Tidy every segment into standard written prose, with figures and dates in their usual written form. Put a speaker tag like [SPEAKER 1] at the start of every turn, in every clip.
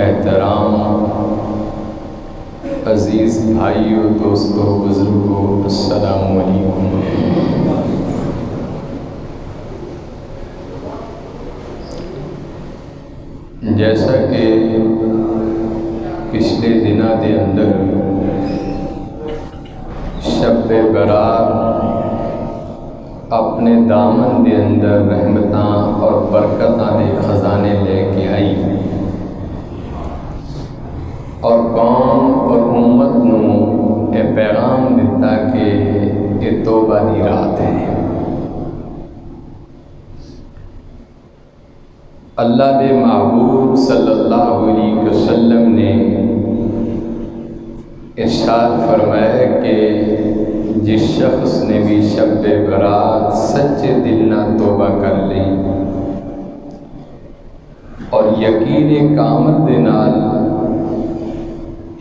[SPEAKER 1] احترام عزیز بھائیوں، دوستوں، بزرگوں، السلام علیکم۔ جیسا کہ پچھلے دنوں دے اندر شب برات اپنے دامن دے اندر رحمتاں اور برکتاں دے خزانے لے کے آئی اور قوم اور امت نوں اے پیغام دیتا کہ یہ توبہ دی رات ہے۔ اللہ دے محبوب صلی اللہ علیہ وسلم نے ارشاد فرمایا کہ جس شخص نے بھی شب برات سچے دل نہ توبہ کر لی اور یقین کامل دے نال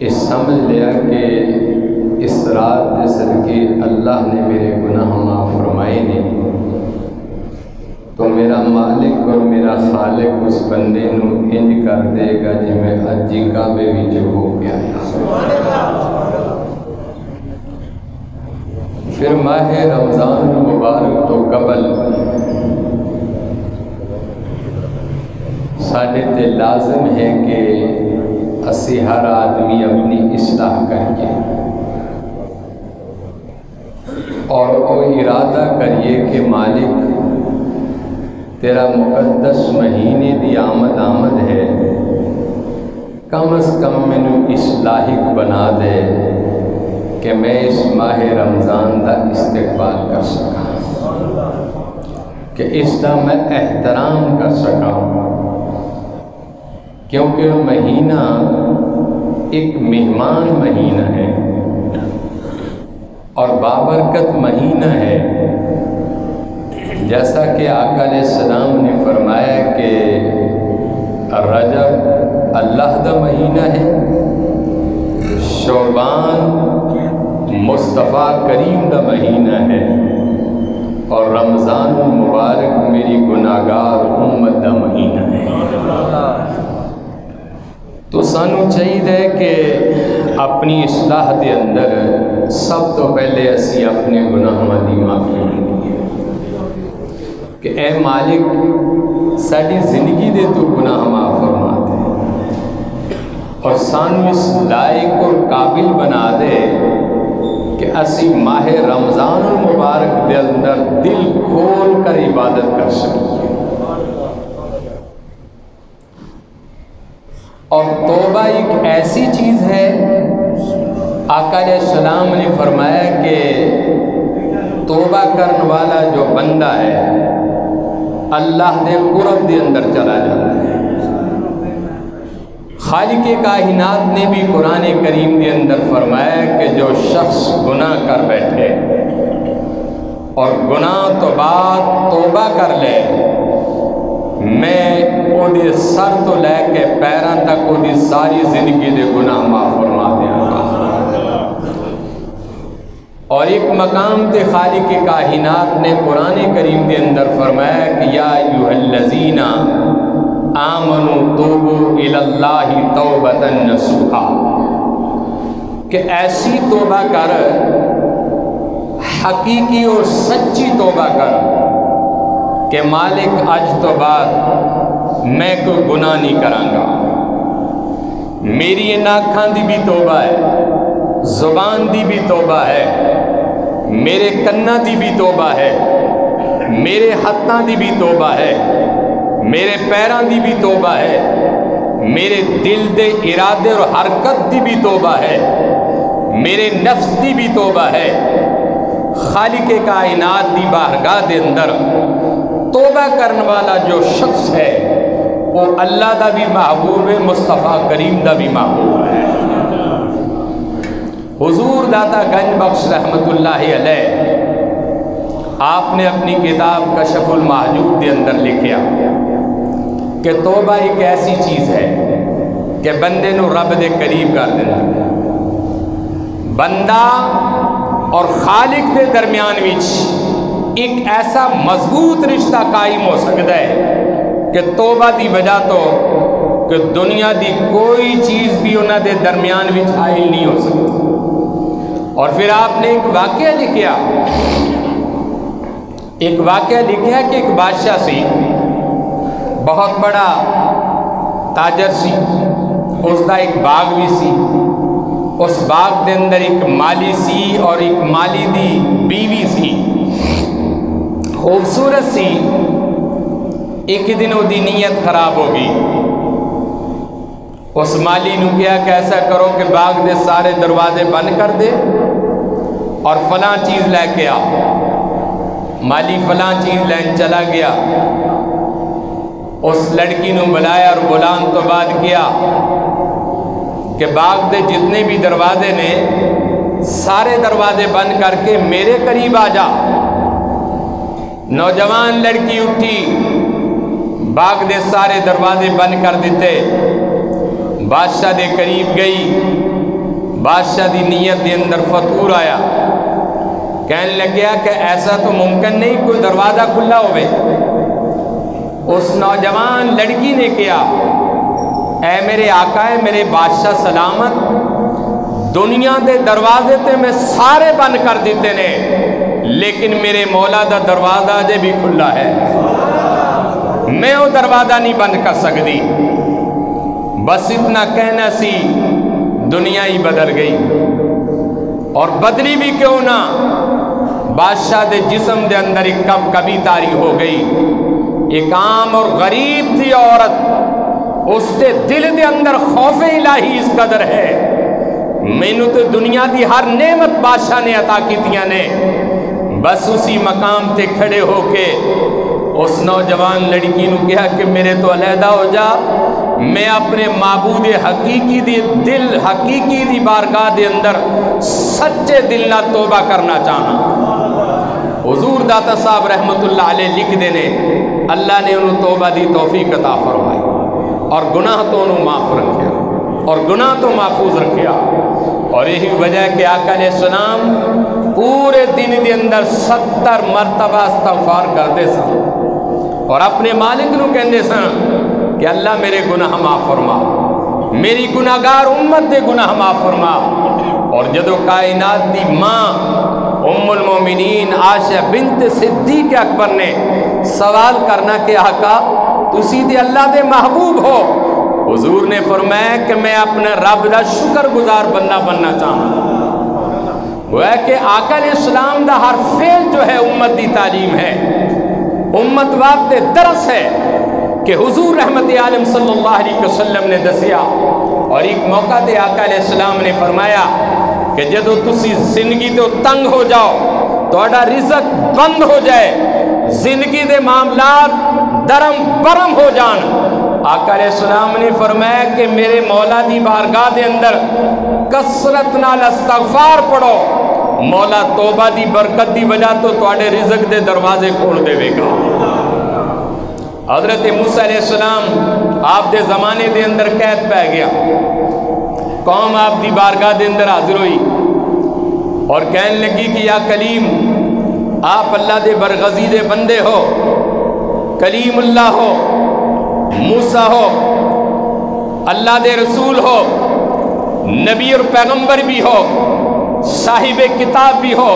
[SPEAKER 1] اس سمجھ لیا کہ اس رات دے صدقے اللہ نے میرے گناہ معاف فرمائے نے، تو میرا مالک اور میرا خالق اس بندے نو انج کر دے گا جی میں اجی کعبے وچ ہو گیا ہے۔ پھر ماہ رمضان المبارک تو قبل ساڈے تے لازم ہے کہ اسی ہر آدمی اپنی اصلاح کریے اور وہ ارادہ کریے کہ مالک تیرا مقدس مہینے دی آمد ہے، کم از کم مینوں اصلاحک بنا دے کہ میں اس ماہ رمضان دا استقبال کر سکا، کہ اس دا میں احترام کر سکا، کیونکہ مہینہ ایک مہمان مہینہ ہے اور بابرکت مہینہ ہے، جیسا کہ آقا علیہ السلام نے فرمایا کہ رجب اللہ دا مہینہ ہے، شعبان مصطفیٰ کریم دا مہینہ ہے اور رمضان المبارک میری گناہگار امت دا مہینہ ہے۔ تو سانو چاہیے کہ اپنی اصلاح دے اندر سب تو پہلے اسی اپنے گناہاں دی معافی منگی کہ اے مالک ساری زندگی دے تو گناہ معاف فرما دے اور سانو اس لائق اور قابل بنا دے کہ اسی ماہ رمضان المبارک دے اندر دل کھول کر عبادت کر سکیں۔ اور توبہ ایک ایسی چیز ہے، آقا علیہ السلام نے فرمایا کہ توبہ کرنے والا جو بندہ ہے اللہ دے قرب دے اندر چلا جاتا ہے۔ خالق کائنات نے بھی قرآن کریم کے اندر فرمایا کہ جو شخص گناہ کر بیٹھے اور گناہ تو بعد توبہ کر لے، میں او دے سر تو لے کے پیراں تک او دی ساری زندگی دے گناہ معاف فرما دیاں گا۔ اور ایک مقام تے خالق کائنات نے قرآن کریم کے اندر فرمایا کہ یا ایھا الذین آمنوا توبوا الی اللہ توبۃ نصوحا، کہ ایسی توبہ کر، حقیقی اور سچی توبہ کر کہ مالک آج تو بعد میں کوئی گناہ نہیں کراں گا، میری ناکھاں دی بھی توبہ ہے، زبان دی بھی توبہ ہے، میرے کناں دی بھی توبہ ہے، میرے ہتھاں دی بھی توبہ ہے، میرے پیراں دی بھی توبہ ہے، میرے دل دے ارادے اور حرکت دی بھی توبہ ہے، میرے نفس دی بھی توبہ ہے۔ خالق کائنات دی بارگاہ دے اندر توبہ کرنے والا جو شخص ہے وہ اللہ دا بھی محبوب ہے، مصطفیٰ کریم دا بھی محبوب ہے۔ حضور داتا گنج بخش رحمت اللہ علیہ آپ نے اپنی کتاب کشف المحجوب دے اندر لکھیا کہ توبہ ایک ایسی چیز ہے کہ بندے نو رب دے قریب کر دیندی ہے۔ بندہ اور خالق دے درمیان وچ ایک ایسا مضبوط رشتہ قائم ہو سکتا ہے کہ توبہ دی وجہ تو کہ دنیا دی کوئی چیز بھی انہوں دے درمیان وچ حائل نہیں ہو سکتی۔ اور پھر آپ نے ایک واقعہ لکھیا کہ ایک بادشاہ سی، بہت بڑا تاجر سی، اس دا ایک باغ بھی سی، اس باغ دے اندر ایک مالی سی اور ایک مالی دی بیوی سی، خوبصورت سی۔ ایک دن وہ دی نیت خراب ہوگی، اس مالی نو کیا کہ ایسا کرو کہ باغ دے سارے دروازے بند کر دے اور فلاں چیز لے کے آ۔ مالی فلاں چیز لین چلا گیا، اس لڑکی نو بلایا اور بلان تو بعد کیا کہ باغ دے جتنے بھی دروازے نے سارے دروازے بند کر کے میرے قریب آ جا۔ نوجوان لڑکی اٹھی، باغ دے سارے دروازے بند کر دیتے، بادشاہ دے قریب گئی۔ بادشاہ دی نیت دے اندر فطور آیا، کہنے لگیا کہ ایسا تو ممکن نہیں کوئی دروازہ کھلا ہوئے۔ اس نوجوان لڑکی نے کیا، اے میرے آقا ہے میرے بادشاہ سلامت، دنیا دے دروازے تے میں سارے بند کر دیتے نے، لیکن میرے مولا دا دروازہ جے بھی کھلا ہے، میں وہ دروازہ نہیں بند کر سکتی۔ بس اتنا کہنا سی، دنیا ہی بدل گئی۔ اور بدلی بھی کیوں نہ، بادشاہ دے جسم دے اندر ایک کبھی تاری ہو گئی۔ ایک عام اور غریب تھی عورت، اس دے دل دے اندر خوف الہی اس قدر ہے، مینو تو دنیا دی ہر نعمت بادشاہ نے عطا کیتیاں نے۔ بس اسی مقام تے کھڑے ہو کے اس نوجوان لڑکی نو کہا کہ میرے تو علیحدہ ہو جا، میں اپنے معبود حقیقی دی بارگاہ دے اندر سچے دل نہ توبہ کرنا چاہنا۔ حضور داتا صاحب رحمت اللہ علیہ لکھ دینے، اللہ نے انہوں توبہ دی توفیق عطا فرمائی اور گناہ تو انہوں معاف رکھیا اور گناہ تو محفوظ رکھیا۔ اور یہی وجہ ہے کہ آقا علیہ السلام پورے دن دے اندر 70 مرتبہ استغفار کردے سن اور اپنے مالک نو کہندے سن کہ اللہ میرے گناہ معاف فرما، میری گناہگار امت دے گناہ معاف فرما۔ اور جدو کائنات دی ماں ام المومنین عائشہ بنت صدیق اکبر نے سوال کرنا کہ آقا تسی دے اللہ دے محبوب ہو، حضور نے فرمایا کہ میں اپنے رب دا شکر گزار بننا چاہنا۔ وہ ہے کہ آقا علیہ السلام دا ہر فعل جو ہے امت دی تعلیم ہے، امت واسطے درس ہے کہ حضور رحمت عالم صلی اللہ علیہ وسلم نے دسیا۔ اور ایک موقع تے آقا علیہ السلام نے فرمایا کہ جدو تسی زندگی تو تنگ ہو جاؤ، توڑا رزق بند ہو جائے، زندگی دے معاملات درم برم ہو جان، آقا علیہ السلام نے فرمایا کہ میرے مولا دی بارگاہ دے اندر کثرت نال استغفار پڑھو، مولا توبہ دی برکت دی وجہ تو توڑے رزق دے دروازے کھول دے گا۔ حضرت موسیٰ علیہ السلام آپ دے زمانے دے اندر قید پہ گیا، قوم آپ دی بارگاہ دے اندر حاضر ہوئی اور کہنے لگی کہ یا کلیم آپ اللہ دے برغزی دے بندے ہو، کلیم اللہ ہو، موسیٰ ہو، اللہ دے رسول ہو، نبی اور پیغمبر بھی ہو، صاحب کتاب بھی ہو،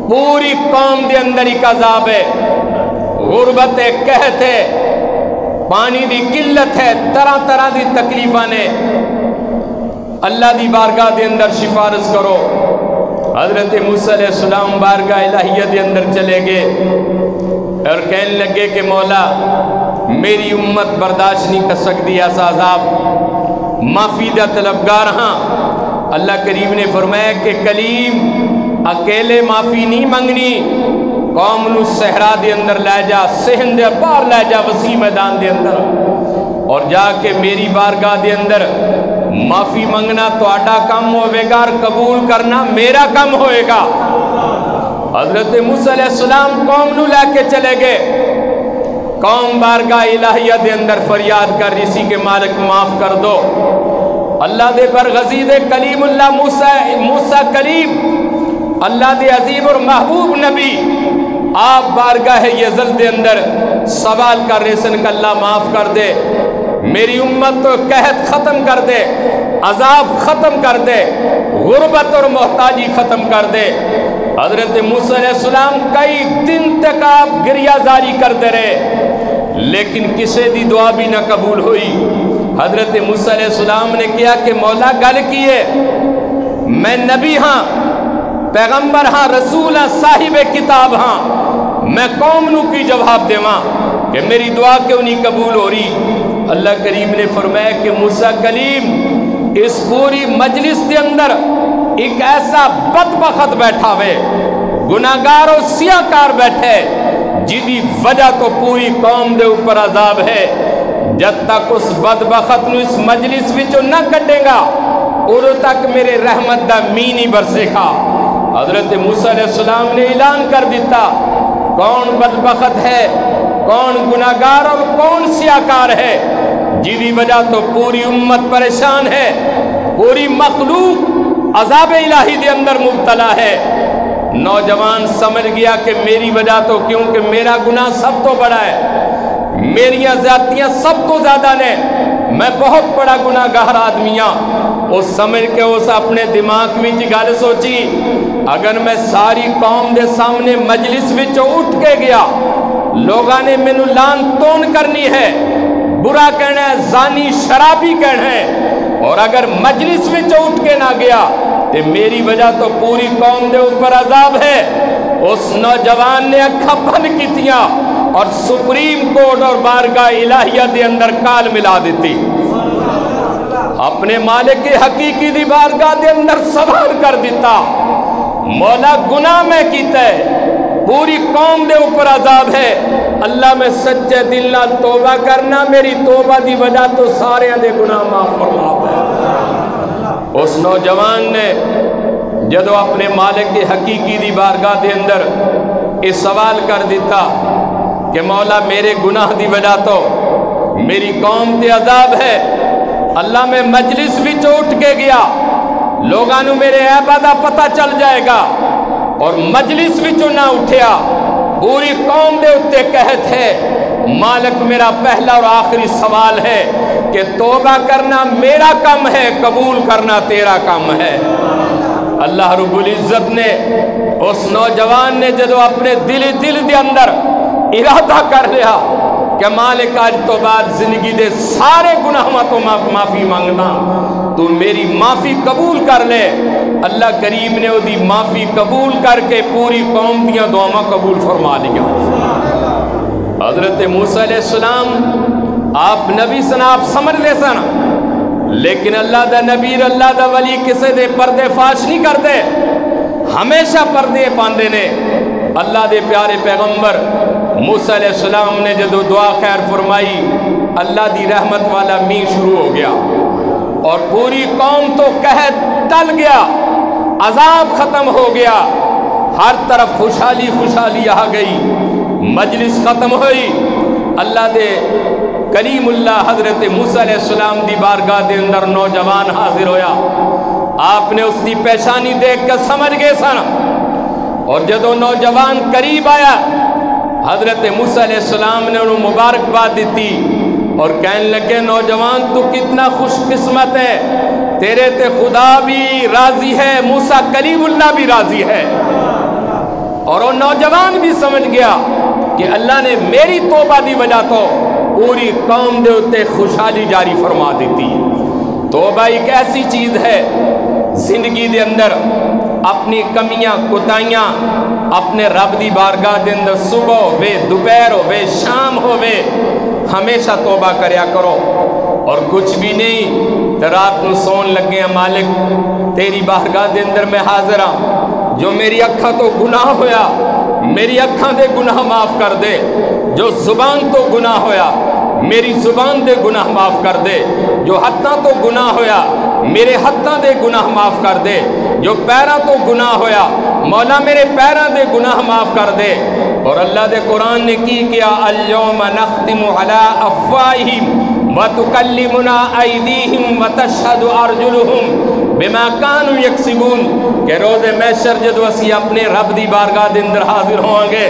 [SPEAKER 1] پوری قوم دے اندر ایک عذاب ہے، غربت ہے، قحط ہے، پانی دی قلت ہے، طرح طرح دی تکلیفاں نے، اللہ دی بارگاہ دے اندر سفارش کرو۔ حضرت موسیٰ علیہ السلام بارگاہ الہیہ دے اندر چلے گئے اور کہنے لگے کہ مولا میری امت برداشت نہیں کر سکتی ایسا عذاب، معافی دا طلبگار ہاں۔ اللہ کریم نے فرمایا کہ کلیم اکیلے معافی نہیں منگنی، قوم نو صحرا دے اندر لے جا، صحن دے باہر لے جا، وسیع میدان دے اندر، اور جا کے میری بارگاہ دے اندر معافی منگنا تو آٹا کم ہوئے گا اور قبول کرنا میرا کم ہوئے گا۔ حضرت موسیٰ علیہ السلام قوم نو لے کے چلے گئے، قوم بارگاہ الہیہ دے اندر فریاد کر رسی کے مالک معاف کر دو۔ اللہ دے برغزی دے کلیم اللہ موسیٰ کلیم، اللہ دے عظیم اور محبوب نبی آپ بارگاہ یزل دے اندر سوال کر رہے سن کہ اللہ معاف کر دے، میری امت تو قحط ختم کر دے، عذاب ختم کر دے، غربت اور محتاجی ختم کر دے۔ حضرت موسیٰ علیہ السلام کئی دن تک آپ گریہ زاری کرتے رہے، لیکن کسی دی دعا بھی نہ قبول ہوئی۔ حضرت موسیٰ علیہ السلام نے کیا کہ مولا گل کیے، میں نبی ہاں، پیغمبر ہاں، رسول ہاں، صاحب کتاب ہاں، میں قوم نو کی جواب دیواں کہ میری دعا کیوں نہیں قبول ہو رہی؟ اللہ کریم نے فرمایا کہ موسیٰ کلیم، اس پوری مجلس کے اندر ایک ایسا بدبخت بیٹھا ہوئے، گناہگار و سیاہکار بیٹھے، جدی وجہ تو پوری قوم دے اوپر عذاب ہے۔ جب تک اس بدبخت نو اس مجلس وچوں نہ کٹے گا، اور تک میرے رحمت دا می نہیں برسے گا۔ حضرت موسیٰ علیہ السلام نے اعلان کر دیتا، کون بدبخت ہے، کون گناہگار اور کون سیاہکار ہے، جدی وجہ تو پوری امت پریشان ہے، پوری مخلوق عذاب الہی دے اندر مبتلا ہے۔ نوجوان سمجھ گیا کہ میری وجہ تو، کیونکہ میرا گناہ سب تو بڑا ہے، میری زیادتیاں سب تو زیادہ نے، میں بہت بڑا گناہگار آدمیاں۔ اس سمجھ کے اس اپنے دماغ وچ گل سوچی، اگر میں ساری قوم دے سامنے مجلس وچ اٹھ کے گیا، لوگاں نے مینو لان تون کرنی ہے، برا کہنا ہے، زانی شرابی کہنا ہے، اور اگر مجلس وچ اٹھ کے نہ گیا تو میری وجہ تو پوری قوم دے اوپر عذاب ہے۔ اس نوجوان نے اکھاں بند کیتیاں اور سپریم کورٹ اور بارگاہ الہیہ دے اندر کال ملا دیتی، اپنے مالک حقیقی دی بارگاہ دے اندر سوال کر دیتا، مولا گناہ میں کیتا ہے، پوری قوم دے اوپر عذاب ہے، اللہ میں سچے دل نال توبہ کرنا، میری توبہ دی وجہ تو سارے دے گناہ معاف فرما دے۔ اس نوجوان نے جدو اپنے مالک حقیقی دی بارگاہ دے اندر اس سوال کر دیتا کہ مولا میرے گناہ دی وجہ تو میری قوم تے عذاب ہے، اللہ میں مجلس وچ اٹھ کے گیا، لوگانو میرے عیبہ دا پتہ چل جائے گا، اور مجلس وچوں نہ اٹھیا، پوری قوم دے اتے قحط ہے۔ مالک میرا پہلا اور آخری سوال ہے کہ توبہ کرنا میرا کام ہے، قبول کرنا تیرا کام ہے۔ اللہ رب العزت نے اس نوجوان نے جدو اپنے دل دے اندر ارادہ کر لیا کہ مالک آج تو بعد زندگی دے سارے گناہوں تو معافی مانگنا، تو میری معافی قبول کر لے، اللہ کریم نے وہ دی معافی قبول کر کے پوری قوم دیاں دعاواں قبول فرما لیا۔ حضرت موسیٰ علیہ السلام آپ نبی سن، آپ سمجھ لے سن، لیکن اللہ دا نبی اللہ دا ولی کسے دے پردے فاش نہیں کرتے، ہمیشہ پردے پاندے نے۔ اللہ دے پیارے پیغمبر موسیٰ علیہ السلام نے جدو دعا خیر فرمائی، اللہ دی رحمت والا می شروع ہو گیا، اور پوری قوم تو قحط ٹل گیا، عذاب ختم ہو گیا، ہر طرف خوشحالی خوشحالی آ گئی، مجلس ختم ہوئی۔ اللہ دے کلیم اللہ حضرت موسیٰ علیہ السلام دی بارگاہ دے اندر نوجوان حاضر ہویا، آپ نے اس دی پیشانی دیکھ کر سمجھ گئے سن، اور جدو نوجوان قریب آیا، حضرت موسیٰ علیہ السلام نے انہوں مبارکباد دیتی اور کہنے لگے، نوجوان تو کتنا خوش قسمت ہے، تیرے تے خدا بھی راضی ہے، موسیٰ کلیم اللہ بھی راضی ہے۔ اور وہ نوجوان بھی سمجھ گیا کہ اللہ نے میری توبہ دی وجہ تو پوری قوم دے اتے خوشحالی جاری فرما دیتی۔ توبہ ایک ایسی چیز ہے زندگی دے اندر، اپنی کمیاں کوتاہیاں اپنے رب دی بارگاہ دے اندر صبح ہوئے، دوپہر ہوئے، شام ہوئے، ہمیشہ توبہ کریا کرو، اور کچھ بھی نہیں تو رات نو سون لگے ہیں، مالک تیری بارگاہ دے اندر میں حاضر ہاں، جو میری اکھاں تو گناہ ہویا میری اکھاں دے گناہ معاف کر دے، جو زبان تو گناہ ہویا میری زبان دے گناہ معاف کر دے، جو ہتھاں تو گناہ ہویا میرے ہتھاں دے گناہ معاف کر دے، جو پیراں تو گناہ ہویا مولا میرے پیراں دے گناہ معاف کر دے۔ اور اللہ دے قرآن نے کی کیا، اليوم نختم علی افواہہم وتکلمنا ایدیہم وتشہد ارجلہم بما کانوا یکسبون، کہ روز محشر جدو اسی اپنے رب دی بارگاہ دے اندر حاضر ہوئیں گے،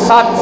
[SPEAKER 1] 7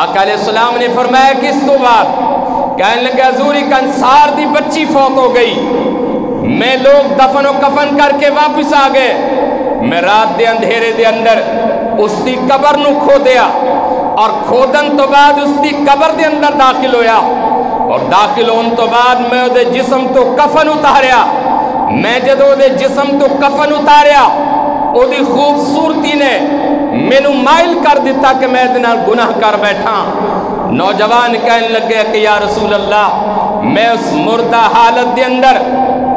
[SPEAKER 1] آقا علیہ السلام نے فرمایا کس تو بات؟ کہنے لگا حضور ایک انصار دی بچی فوت ہو گئی، میں لوگ دفن و کفن کر کے واپس آ گئے، میں رات دے اندھیرے دے اندر اس دی قبر نو کھو دیا، اور کھودن تو بعد اس دی قبر دے اندر داخل ہویا، اور داخل ہون تو بعد میں دے جسم تو کفن اتاریا، میں جدو دے جسم تو کفن اتاریا او دی خوبصورتی نے مینو مائل کر دیتا کہ میں دنال گناہ کر بیٹھا۔ نوجوان کہنے لگے کہ یا رسول اللہ میں اس مردہ حالت دے اندر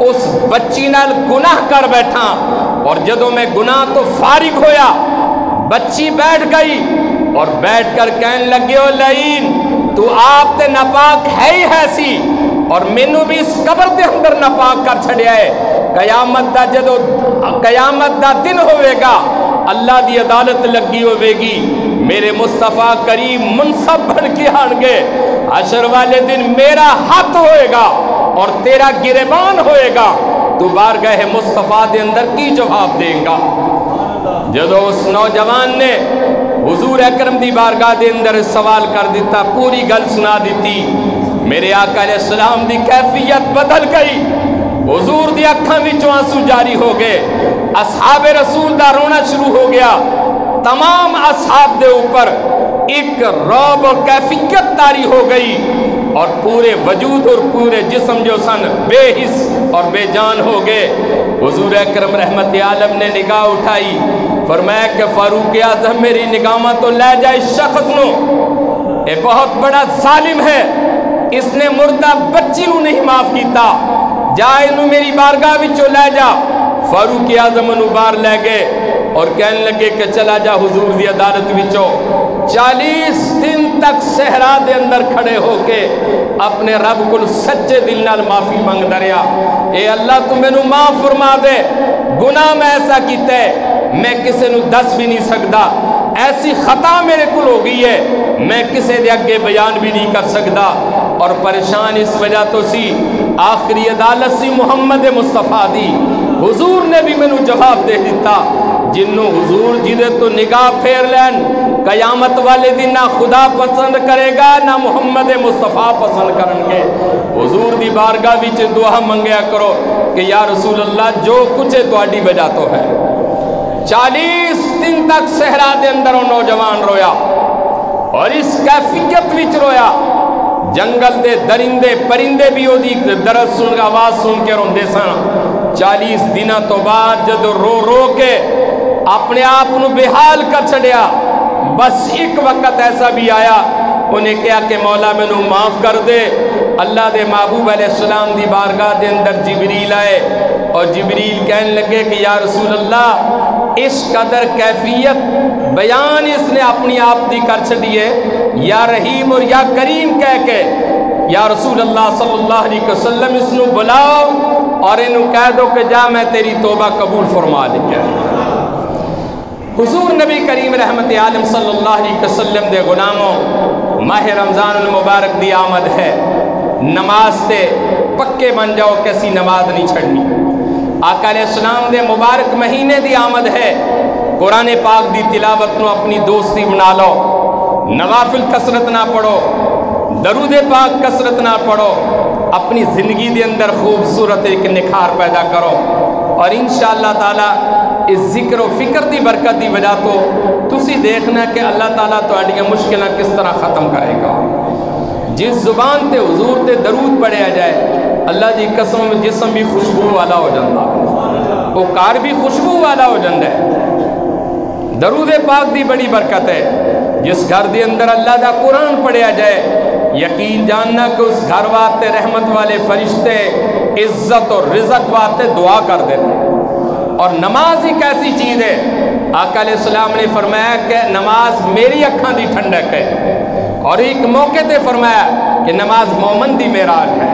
[SPEAKER 1] اس بچی نال گناہ کر بیٹھا، اور جدو میں گناہ تو فارغ ہویا بچی بیٹھ گئی اور بیٹھ کر کہنے لگے او لعین تو آپ تے ناپاک ہے ہی ایسی، اور مینو بھی اس قبر دے اندر ناپاک کر چھڑیا ہے، قیامت دا جدو قیامت دا دن ہوئے گا اللہ دی عدالت لگی ہوئے گی، میرے مصطفیٰ کریم منصب بن کے آن گے، حشر والے دن میرا ہاتھ ہوئے گا اور تیرا گریبان ہوئے گا، تو بارگاہ مصطفیٰ دے اندر کی جواب دیں گا۔ جدو اس نوجوان نے حضور اکرم دی بارگاہ دے اندر سوال کر دیتا، پوری گل سنا دیتی، میرے آقا علیہ السلام دی کیفیت بدل گئی، حضور دی اکھاں وچوں آنسو جاری ہو گئے، اصحاب رسول دا رونا شروع ہو گیا، تمام اصحاب دے اوپر ایک رعب اور کیفیت طاری ہو گئی، اور پورے وجود اور پورے جسم جو سن بے حس اور بے جان ہو گئے۔ حضور اکرم رحمت عالم نے نگاہ اٹھائی، فرمایا کہ فاروق اعظم میری نگاہ تو لے جائے شخص نو، اے بہت بڑا ظالم ہے، اس نے مردہ بچی نو نہیں معاف کیتا، جائے نو میری بارگاہ وچوں لے جا۔ فاروق اعظم نو بار لے گئے اور کہنے لگے کہ چلا جا حضور دی عدالت وچوں، 40 دن تک صحرا دے اندر کھڑے ہو کے اپنے رب کو سچے دل نال معافی مانگ دریا، اے اللہ تو میں نو معاف فرما دے، گناہ میں ایسا کیتا ہے میں کسے نو دس بھی نہیں سکتا، ایسی خطا میرے کو ہو گئی ہے میں کسے دے اگے بیان بھی نہیں کر سکتا، اور پریشان اس وجہ تو سی آخری عدالت سی محمد مصطفیٰ دی، حضور نے بھی میں نو جواب دے دیتا، جنوں حضور جدے تو نگاہ پھیر لین قیامت والے دن نہ خدا پسند کرے گا نہ محمد مصطفیٰ پسند کرن گے۔ حضور دی بارگاہ وچ دعا منگیا کرو کہ یا رسول اللہ جو کچھ تہاڈی وجہ تو ہے۔ 40 دن تک صحرا دے اندر وہ نوجوان رویا، اور اس کیفیت وچ رویا، جنگل دے درندے پرندے بھی وہ درد سن آواز سن کے روندے سن۔ 40 دنوں تو بعد جب رو رو کے اپنے آپ نو بحال کر چھڑیا، بس ایک وقت ایسا بھی آیا انہیں کہا کہ مولا میں نو معاف کر دے۔ اللہ دے محبوب علیہ السلام دی بارگاہ دے اندر جبریل آئے، اور جبریل کہنے لگے کہ یا رسول اللہ اس قدر کیفیت بیان اس نے اپنی آپ دی کر چھڑیے، یا رحیم اور یا کریم کہہ کے، یا رسول اللہ صلی اللہ علیہ وسلم اس نو بلاؤ اور انہوں کہہ دو کہ جا میں تیری توبہ قبول فرما لکھا۔ حضور نبی کریم رحمت عالم صلی اللہ علیہ وسلم دے غلاموں، ماہ رمضان المبارک دی آمد ہے، نماز تے پکے بن جاؤ، کیسی نماز نہیں چھڑنی۔ آقا علیہ السلام دے مبارک مہینے دی آمد ہے، قرآن پاک دی تلاوت نو اپنی دوستی بنا لو، نوافل کثرت نہ پڑھو، درود پاک کثرت نہ پڑھو، اپنی زندگی دے اندر خوبصورت ایک نکھار پیدا کرو، اور انشاءاللہ تعالی اس ذکر و فکر دی برکت دی وجہ تو تسی دیکھنا کہ اللہ تعالیٰ تہاڈیاں مشکلاں کس طرح ختم کرے گا۔ جس زبان تے حضور تے درود پڑھیا جائے اللہ دی قسم جسم بھی خوشبو والا ہو جاندہ ہے، وہ کار بھی خوشبو والا ہو جاندہ ہے۔ درود پاک دی بڑی برکت ہے، جس گھر دے اندر اللہ دا قرآن پڑھیا جائے یقین جاننا کہ اس گھر واسطے رحمت والے فرشتے عزت اور رزق واسطے دعا کر دیتے ہیں۔ اور نماز ایک ایسی چیز ہے، آقا علیہ السلام نے فرمایا کہ نماز میری اکھاں دی ٹھنڈک ہے، اور ایک موقع تے فرمایا کہ نماز مومن دی معراج ہے،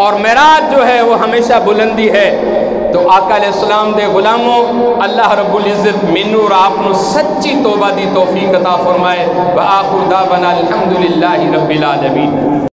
[SPEAKER 1] اور معراج جو ہے وہ ہمیشہ بلندی ہے۔ تو آقا علیہ السلام دے غلاموں، اللہ رب العزت منو اور آپ نو سچی توبہ دی توفیق عطا فرمائے۔ وآخر دعوانا الحمدللہ رب العالمین۔